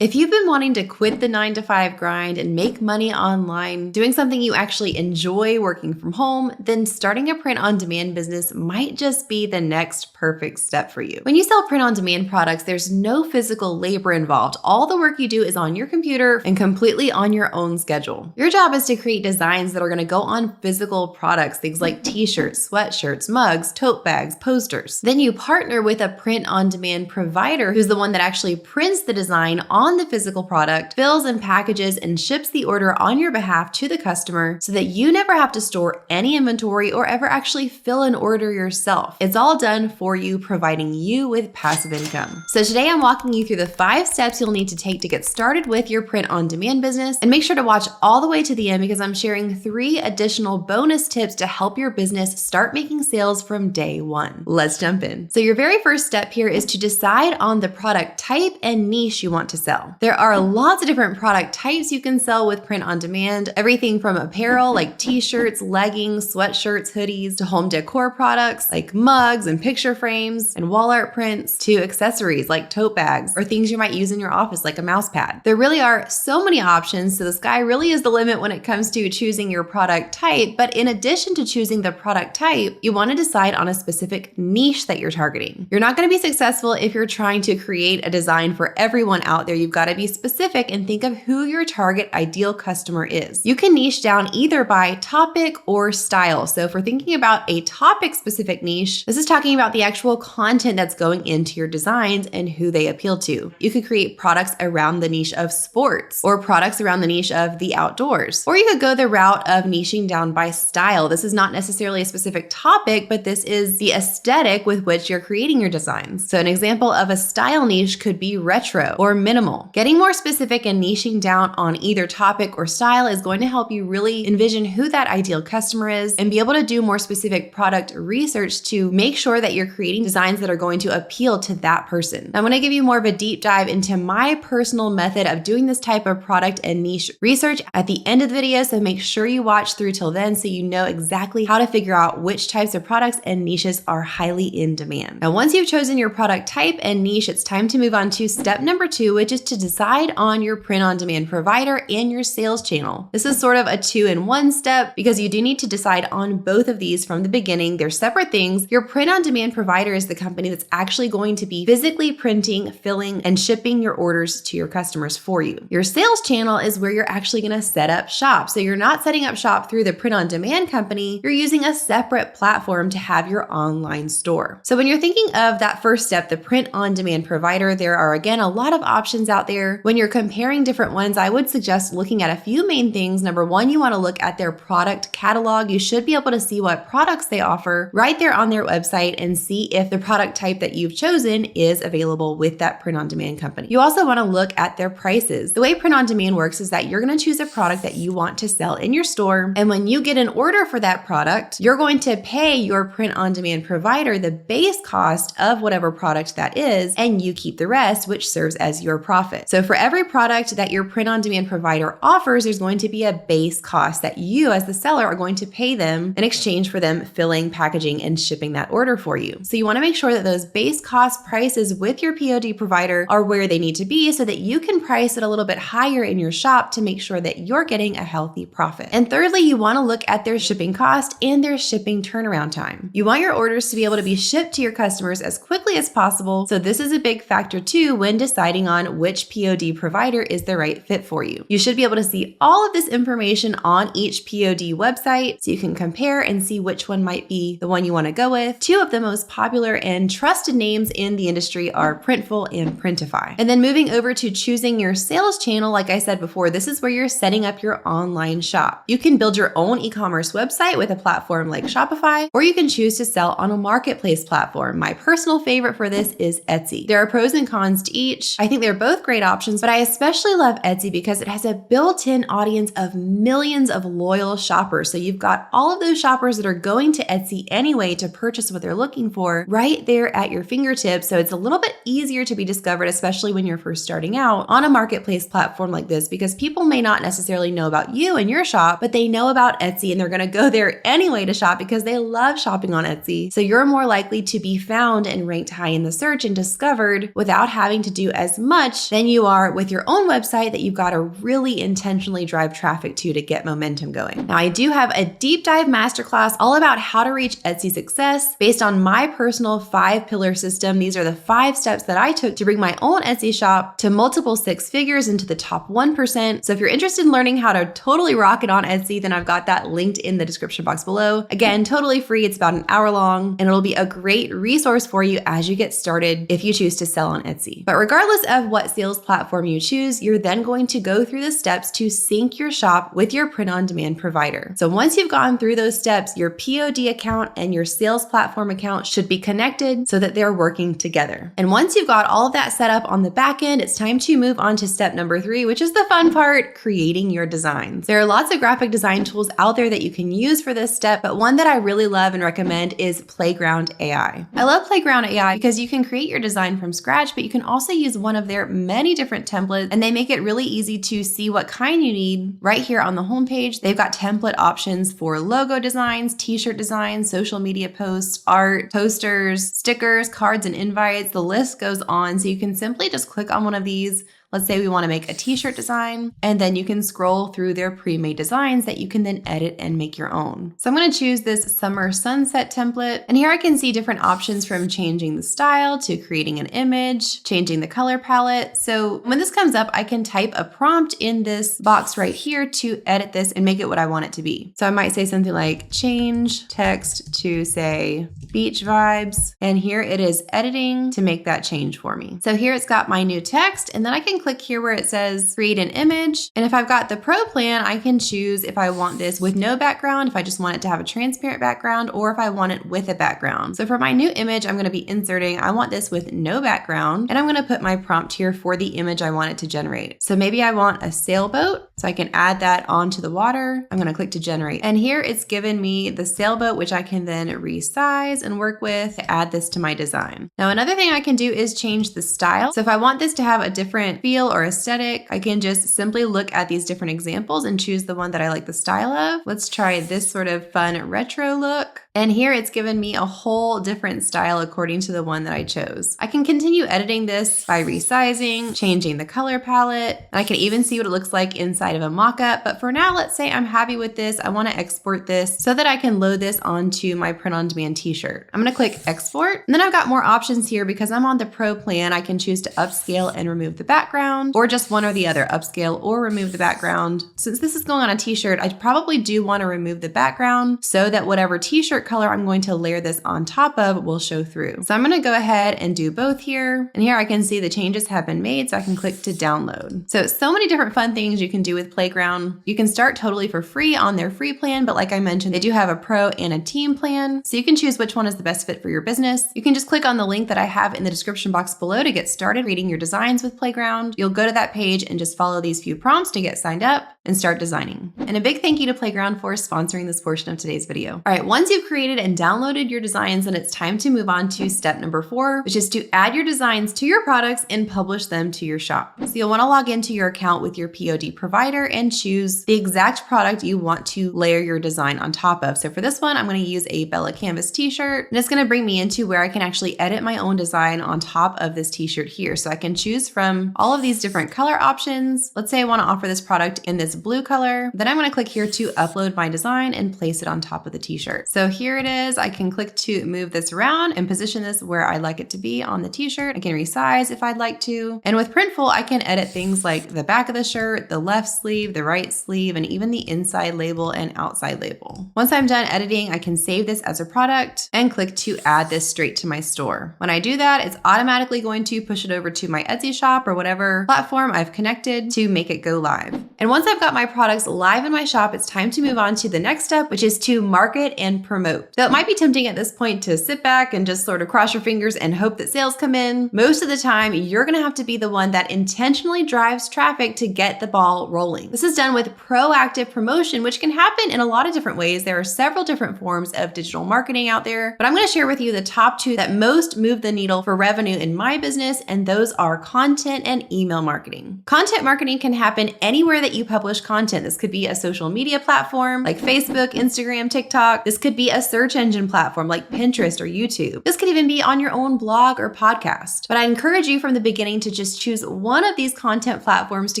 If you've been wanting to quit the 9-to-5 grind and make money online, doing something you actually enjoy working from home, then starting a print-on-demand business might just be the next perfect step for you. When you sell print-on-demand products, there's no physical labor involved. All the work you do is on your computer and completely on your own schedule. Your job is to create designs that are going to go on physical products, things like t-shirts, sweatshirts, mugs, tote bags, posters. Then you partner with a print-on-demand provider who's the one that actually prints the design on the physical product, fills and packages and ships the order on your behalf to the customer so that you never have to store any inventory or ever actually fill an order yourself. It's all done for you, providing you with passive income. So today I'm walking you through the 5 steps you'll need to take to get started with your print-on-demand business, and make sure to watch all the way to the end because I'm sharing 3 additional bonus tips to help your business start making sales from day 1. Let's jump in. So your very first step here is to decide on the product type and niche you want to sell. There are lots of different product types you can sell with print on demand, everything from apparel like t-shirts, leggings, sweatshirts, hoodies, to home decor products like mugs and picture frames and wall art prints, to accessories like tote bags or things you might use in your office like a mouse pad. There really are so many options, so the sky really is the limit when it comes to choosing your product type. But in addition to choosing the product type, you want to decide on a specific niche that you're targeting. You're not going to be successful if you're trying to create a design for everyone out there. You've got to be specific and think of who your target ideal customer is. You can niche down either by topic or style. So if we're thinking about a topic specific niche, this is talking about the actual content that's going into your designs and who they appeal to. You could create products around the niche of sports or products around the niche of the outdoors. Or you could go the route of niching down by style. This is not necessarily a specific topic, but this is the aesthetic with which you're creating your designs. So an example of a style niche could be retro or minimal. Getting more specific and niching down on either topic or style is going to help you really envision who that ideal customer is and be able to do more specific product research to make sure that you're creating designs that are going to appeal to that person. I'm going to give you more of a deep dive into my personal method of doing this type of product and niche research at the end of the video, so make sure you watch through till then so you know exactly how to figure out which types of products and niches are highly in demand. Now, once you've chosen your product type and niche, it's time to move on to step number 2, which is to decide on your print-on-demand provider and your sales channel. This is sort of a 2-in-1 step because you do need to decide on both of these from the beginning. They're separate things. Your print-on-demand provider is the company that's actually going to be physically printing, filling, and shipping your orders to your customers for you. Your sales channel is where you're actually going to set up shop. So you're not setting up shop through the print-on-demand company. You're using a separate platform to have your online store. So when you're thinking of that first step, the print-on-demand provider, there are again a lot of options out there. When you're comparing different ones, I would suggest looking at a few main things. Number 1, you want to look at their product catalog. You should be able to see what products they offer right there on their website and see if the product type that you've chosen is available with that print-on-demand company. You also want to look at their prices. The way print-on-demand works is that you're going to choose a product that you want to sell in your store, and when you get an order for that product, you're going to pay your print-on-demand provider the base cost of whatever product that is, and you keep the rest, which serves as your profit. So for every product that your print-on-demand provider offers, there's going to be a base cost that you as the seller are going to pay them in exchange for them filling, packaging, and shipping that order for you. So you want to make sure that those base cost prices with your POD provider are where they need to be so that you can price it a little bit higher in your shop to make sure that you're getting a healthy profit. And thirdly, you want to look at their shipping cost and their shipping turnaround time. You want your orders to be able to be shipped to your customers as quickly as possible. So this is a big factor too when deciding on which POD provider is the right fit for you. You should be able to see all of this information on each POD website so you can compare and see which one might be the one you want to go with. 2 of the most popular and trusted names in the industry are Printful and Printify. And then moving over to choosing your sales channel, like I said before, this is where you're setting up your online shop. You can build your own e-commerce website with a platform like Shopify, or you can choose to sell on a marketplace platform. My personal favorite for this is Etsy. There are pros and cons to each. I think they're both great options, but I especially love Etsy because it has a built-in audience of millions of loyal shoppers. So you've got all of those shoppers that are going to Etsy anyway to purchase what they're looking for right there at your fingertips. So it's a little bit easier to be discovered, especially when you're first starting out on a marketplace platform like this, because people may not necessarily know about you and your shop, but they know about Etsy and they're going to go there anyway to shop because they love shopping on Etsy. So you're more likely to be found and ranked high in the search and discovered without having to do as much than you are with your own website that you've got to really intentionally drive traffic to get momentum going. Now, I do have a deep dive masterclass all about how to reach Etsy success based on my personal 5-pillar system. These are the 5 steps that I took to bring my own Etsy shop to multiple 6 figures into the top 1%. So if you're interested in learning how to totally rock it on Etsy, then I've got that linked in the description box below. Again, totally free. It's about an hour long, and it'll be a great resource for you as you get started if you choose to sell on Etsy. But regardless of what sales platform you choose, you're then going to go through the steps to sync your shop with your print-on-demand provider. So once you've gone through those steps, your POD account and your sales platform account should be connected so that they're working together. And once you've got all of that set up on the back end, it's time to move on to step number 3, which is the fun part, creating your designs. There are lots of graphic design tools out there that you can use for this step, but one that I really love and recommend is Playground AI. I love Playground AI because you can create your design from scratch, but you can also use one of their many different templates, and they make it really easy to see what kind you need right here on the homepage. They've got template options for logo designs, t-shirt designs, social media posts, art, posters, stickers, cards, and invites. The list goes on. So you can simply just click on one of these. Let's say we want to make a t-shirt design, and then you can scroll through their pre-made designs that you can then edit and make your own. So I'm going to choose this summer sunset template, and here I can see different options from changing the style to creating an image, changing the color palette. So when this comes up, I can type a prompt in this box right here to edit this and make it what I want it to be. So I might say something like change text to say beach vibes, and here it is editing to make that change for me. So here it's got my new text, and then I can click here where it says create an image. And if I've got the pro plan, I can choose if I want this with no background, if I just want it to have a transparent background, or if I want it with a background. So for my new image, I'm going to be inserting, I want this with no background, and I'm going to put my prompt here for the image I want it to generate. So maybe I want a sailboat, so I can add that onto the water. I'm going to click to generate. And here it's given me the sailboat, which I can then resize and work with to add this to my design. Now, another thing I can do is change the style. So if I want this to have a different feel or aesthetic, I can just simply look at these different examples and choose the one that I like the style of. Let's try this sort of fun retro look. And here it's given me a whole different style according to the one that I chose. I can continue editing this by resizing, changing the color palette, and I can even see what it looks like inside of a mock-up. But for now, let's say I'm happy with this. I want to export this so that I can load this onto my print-on-demand t-shirt. I'm going to click export, and then I've got more options here because I'm on the pro plan. I can choose to upscale and remove the background, or just one or the other, upscale or remove the background. Since this is going on a t-shirt, I probably do want to remove the background so that whatever t-shirt color I'm going to layer this on top of will show through. So I'm going to go ahead and do both here. And here I can see the changes have been made, so I can click to download. So many different fun things you can do with Playground. You can start totally for free on their free plan, but like I mentioned, they do have a pro and a team plan. So you can choose which one is the best fit for your business. You can just click on the link that I have in the description box below to get started creating your designs with Playground. You'll go to that page and just follow these few prompts to get signed up and start designing. And a big thank you to Playground for sponsoring this portion of today's video. All right, once you've created and downloaded your designs, then it's time to move on to step number 4, which is to add your designs to your products and publish them to your shop. So you'll want to log into your account with your POD provider and choose the exact product you want to layer your design on top of. So for this one, I'm going to use a Bella Canvas t-shirt, and it's going to bring me into where I can actually edit my own design on top of this t-shirt here. So I can choose from all of these different color options. Let's say I want to offer this product in this blue color. Then I'm going to click here to upload my design and place it on top of the t-shirt. So here it is. I can click to move this around and position this where I'd like it to be on the t-shirt. I can resize if I'd like to. And with Printful, I can edit things like the back of the shirt, the left sleeve, the right sleeve, and even the inside label and outside label. Once I'm done editing, I can save this as a product and click to add this straight to my store. When I do that, it's automatically going to push it over to my Etsy shop or whatever platform I've connected to make it go live. And once I've got my products live in my shop, it's time to move on to the next step, which is to market and promote. So it might be tempting at this point to sit back and just sort of cross your fingers and hope that sales come in. Most of the time, you're going to have to be the one that intentionally drives traffic to get the ball rolling. This is done with proactive promotion, which can happen in a lot of different ways. There are several different forms of digital marketing out there, but I'm going to share with you the top 2 that most move the needle for revenue in my business, and those are content and email marketing. Content marketing can happen anywhere that that you publish content. This could be a social media platform like Facebook, Instagram, TikTok. This could be a search engine platform like Pinterest or YouTube. This could even be on your own blog or podcast. But I encourage you from the beginning to just choose one of these content platforms to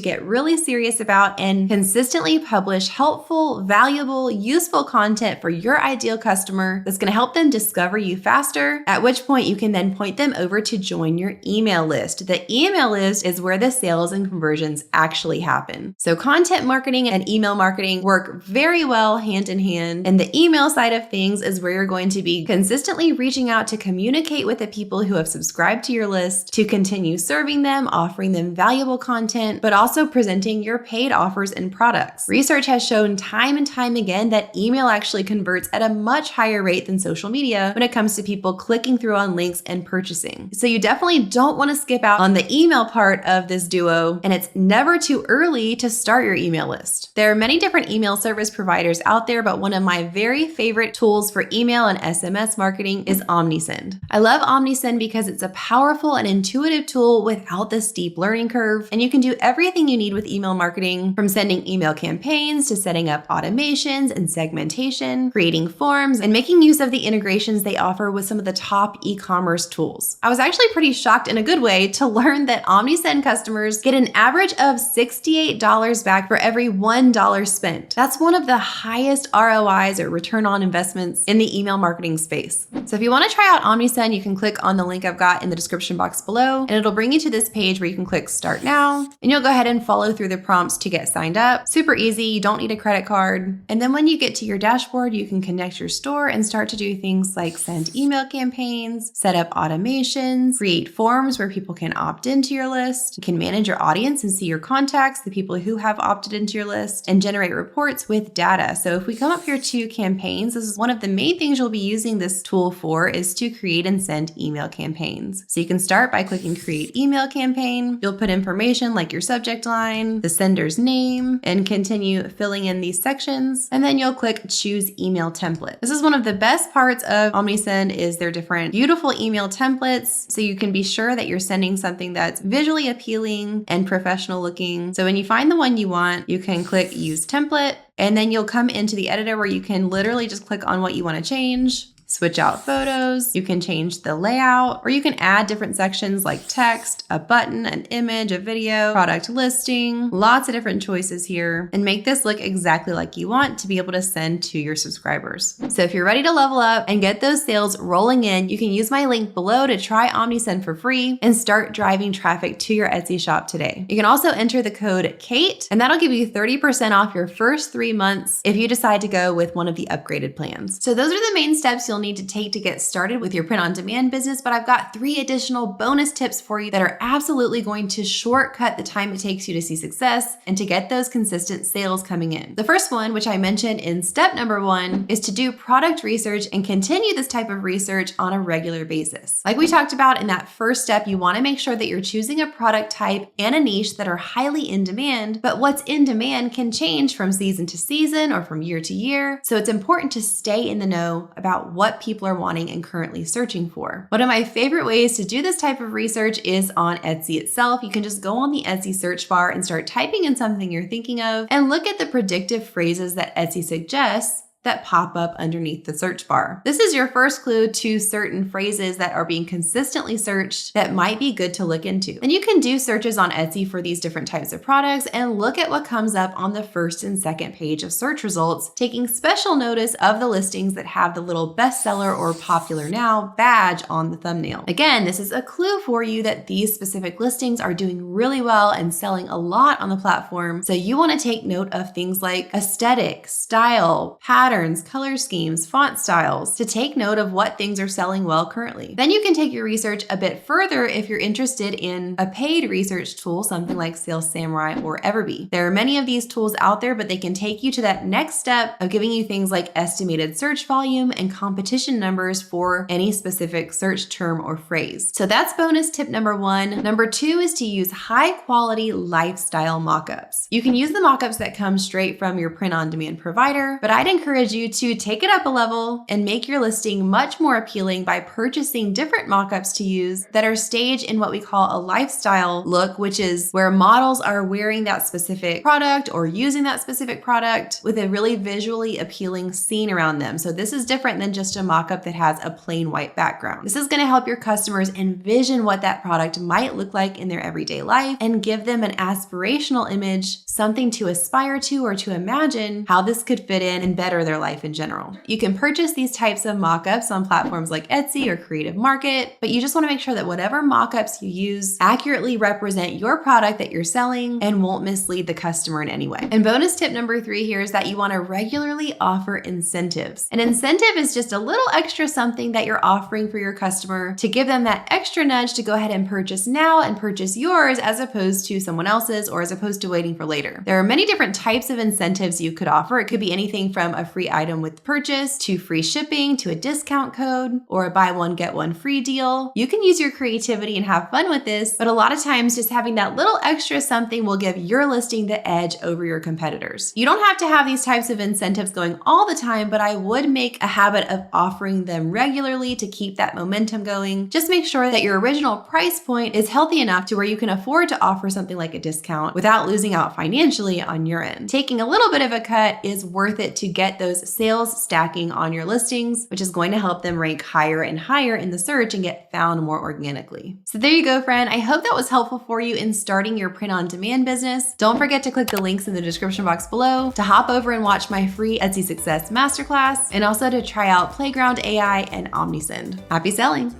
get really serious about and consistently publish helpful, valuable, useful content for your ideal customer that's going to help them discover you faster, at which point you can then point them over to join your email list. The email list is where the sales and conversions actually happen. So content marketing and email marketing work very well hand in hand. And the email side of things is where you're going to be consistently reaching out to communicate with the people who have subscribed to your list, to continue serving them, offering them valuable content, but also presenting your paid offers and products. Research has shown time and time again that email actually converts at a much higher rate than social media when it comes to people clicking through on links and purchasing. So you definitely don't want to skip out on the email part of this duo, and it's never too early to start your email list. There are many different email service providers out there, but one of my very favorite tools for email and SMS marketing is OmniSend. I love OmniSend because it's a powerful and intuitive tool without the steep learning curve, and you can do everything you need with email marketing, from sending email campaigns to setting up automations and segmentation, creating forms, and making use of the integrations they offer with some of the top e-commerce tools. I was actually pretty shocked in a good way to learn that OmniSend customers get an average of $68 back for every $1 spent. That's one of the highest ROIs, or return on investments, in the email marketing space. So if you want to try out OmniSend, you can click on the link I've got in the description box below, and it'll bring you to this page where you can click Start Now, and you'll go ahead and follow through the prompts to get signed up. Super easy, you don't need a credit card. And then when you get to your dashboard, you can connect your store and start to do things like send email campaigns, set up automations, create forms where people can opt into your list. You can manage your audience and see your contacts, the people who have opted into your list, and generate reports with data. So if we come up here to campaigns, this is one of the main things you'll be using this tool for, is to create and send email campaigns. So you can start by clicking Create Email Campaign. You'll put information like your subject line, the sender's name, and continue filling in these sections. And then you'll click Choose Email Template. This is one of the best parts of OmniSend, is their different beautiful email templates, so you can be sure that you're sending something that's visually appealing and professional looking. So when you find the one you want, you can click Use Template, and then you'll come into the editor where you can literally just click on what you want to change. Switch out photos, you can change the layout, or you can add different sections like text, a button, an image, a video, product listing, lots of different choices here, and make this look exactly like you want to be able to send to your subscribers. So if you're ready to level up and get those sales rolling in, you can use my link below to try OmniSend for free and start driving traffic to your Etsy shop today. You can also enter the code KATE, and that'll give you 30% off your first 3 months if you decide to go with one of the upgraded plans. So those are the main steps you'll need to take to get started with your print-on-demand business, but I've got 3 additional bonus tips for you that are absolutely going to shortcut the time it takes you to see success and to get those consistent sales coming in. The first one, which I mentioned in step number 1, is to do product research and continue this type of research on a regular basis. Like we talked about in that first step, you want to make sure that you're choosing a product type and a niche that are highly in demand, but what's in demand can change from season to season or from year to year. So it's important to stay in the know about what people are wanting and currently searching for. One of my favorite ways to do this type of research is on Etsy itself. You can just go on the Etsy search bar and start typing in something you're thinking of and look at the predictive phrases that Etsy suggests that pop up underneath the search bar. This is your first clue to certain phrases that are being consistently searched that might be good to look into. Then you can do searches on Etsy for these different types of products and look at what comes up on the first and second page of search results, taking special notice of the listings that have the little bestseller or popular now badge on the thumbnail. Again, this is a clue for you that these specific listings are doing really well and selling a lot on the platform. So you want to take note of things like aesthetic, style, patterns, color schemes, font styles, to take note of what things are selling well currently. Then you can take your research a bit further if you're interested in a paid research tool, something like Sales Samurai or Everbee. There are many of these tools out there, but they can take you to that next step of giving you things like estimated search volume and competition numbers for any specific search term or phrase. So that's bonus tip number 1. Number 2 is to use high quality lifestyle mockups. You can use the mockups that come straight from your print-on-demand provider, but I'd encourage encourage you to take it up a level and make your listing much more appealing by purchasing different mock-ups to use that are staged in what we call a lifestyle look, which is where models are wearing that specific product or using that specific product with a really visually appealing scene around them. So this is different than just a mock-up that has a plain white background. This is going to help your customers envision what that product might look like in their everyday life and give them an aspirational image, something to aspire to or to imagine how this could fit in and better their life in general. You can purchase these types of mock-ups on platforms like Etsy or Creative Market, but you just want to make sure that whatever mock-ups you use accurately represent your product that you're selling and won't mislead the customer in any way. And bonus tip number 3 here is that you want to regularly offer incentives. An incentive is just a little extra something that you're offering for your customer to give them that extra nudge to go ahead and purchase now and purchase yours as opposed to someone else's or as opposed to waiting for later. There are many different types of incentives you could offer. It could be anything from a free item with purchase to free shipping to a discount code or a buy one get one free deal. You can use your creativity and have fun with this, but a lot of times just having that little extra something will give your listing the edge over your competitors. You don't have to have these types of incentives going all the time, but I would make a habit of offering them regularly to keep that momentum going. Just make sure that your original price point is healthy enough to where you can afford to offer something like a discount without losing out financially on your end. Taking a little bit of a cut is worth it to get those sales stacking on your listings, which is going to help them rank higher and higher in the search and get found more organically. So there you go, friend. I hope that was helpful for you in starting your print-on-demand business. Don't forget to click the links in the description box below to hop over and watch my free Etsy Success Masterclass and also to try out Playground AI and OmniSend. Happy selling!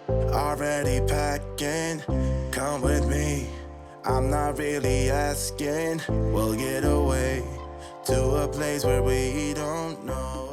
Already packing, come with me. I'm not really asking. We'll get away to a place where we don't know.